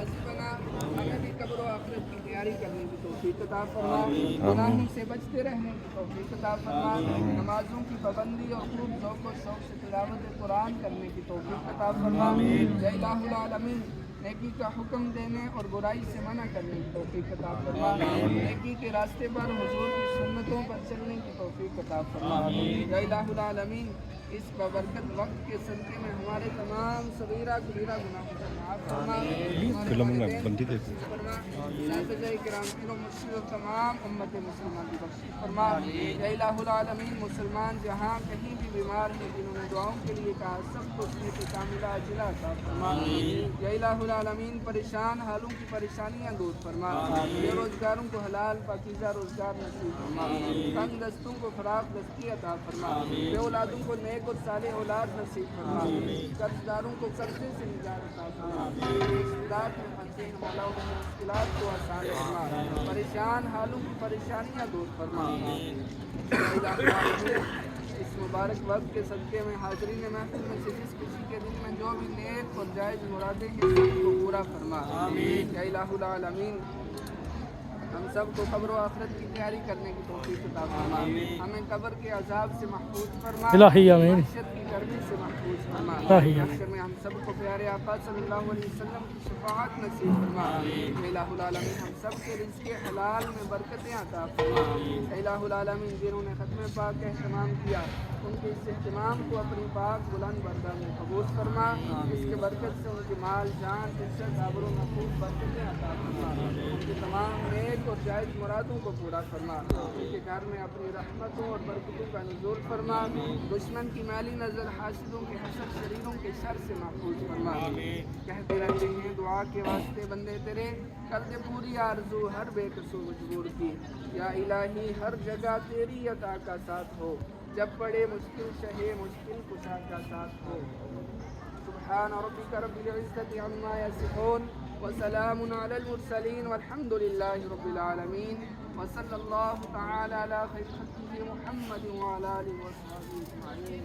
راضی بنا، ہمیں بھی قبر و آخرت کی تیاری کرنے کی توفیق عطا فرما، گناہوں سے بچتے رہنے کی توفیق عطا فرما، نمازوں کی پابندی اور خوب ذوق و شوق سے تلاوت قرآن کرنے کی توفیق عطا فرما، یا الہ العالمین نیکی کا حکم دینے اور برائی سے منع کرنے کی توفیق عطا فرما، نیکی کے راستے پر حضور کی سنتوں پر چلنے کی توفیق عطا فرما، یا الہ العالمین اس بابرکت وقت کے صدقے میں ہمارے تمام صغیرہ کبیرہ گناہوں کو معاف فرما، ہمارے والدین کی بخشش فرما، اساتذہ کرام پیر و مرشد اور تمام امت مسلمہ کی بخشش فرما، یا الہ العالمین مسلمان جہاں کہیں بھی بیمار ہیں جنہوں نے دعاؤں کے لیے کہا سب کو صحت کاملہ عاجلہ عطا فرما، یا الہ العالمین پریشان حالوں کی پریشانیاں دور فرما، بے روزگاروں کو حلال پاکیزہ روزگار نصیب فرما، تنگ دستوں کو فراغ دستی عطا فرما، بے اولادوں کو نیک اور صالح اولاد نصیب فرما، قرض داروں کو قرضے سے نجات عطا فرما، مشکلات میں پھنسے ہیں مولا ان کی مشکلات کو آسان فرما، پریشان حالوں کی پریشانیاں دور فرما، یا الہ العالمین اس مبارک وقت کے صدقے میں حاضرین محفل میں سے جس کسی کے دل میں جو بھی نیک اور جائز مرادیں ہیں سب کو پورا فرما، یا الہ العالمین ہم سب کو قبر و آخرت کی تیاری کرنے کی توفیق عطا فرما، ہمیں قبر کے عذاب سے محفوظ فرما، الہی آمین، محشر کی گرمی سے محفوظ فرما، الہی آمین، محشر میں ہم سب کو پیارے آقا صلی اللہ علیہ وسلم کی شفاعت نصیب فرما، یا الہ العالمین ہم سب کے رزق حلال میں برکتیں عطا فرما، یا الہ العالمین جنہوں نے ختم پاک کا اہتمام کیا ان کے اس اہتمام کو اپنی پاک بلند بارگاہ میں قبول فرما، اس کے برکت سے ان کے مال جان عزت آبرو محفوظ برکتیں عطا فرما، ان کے تمام نیک اور جائز مرادوں کو پورا فرما، ان کے گھر میں اپنی رحمتوں اور برکتوں کا نزول فرما، دشمن کی میلی نظر حاسدوں کے حسد شریروں کے شر سے محفوظ فرما، کہتے رہتے ہیں دعا کے واسطے بندے تیرے کر دے پوری آرزو ہر بے قصو مجبور کی، یا الہی ہر جگہ تیری عطا کا ساتھ ہو، جب پڑے مشکل شہے مشکل کشا کا ساتھ ہو، سبحان ربک رب العزت عما یصفون وسلام علی المرسلین والحمد للہ رب العالمین، وصلی اللہ تعالی علی خیر خلقہ محمد وعلی آلہ وصحبہ اجمعین۔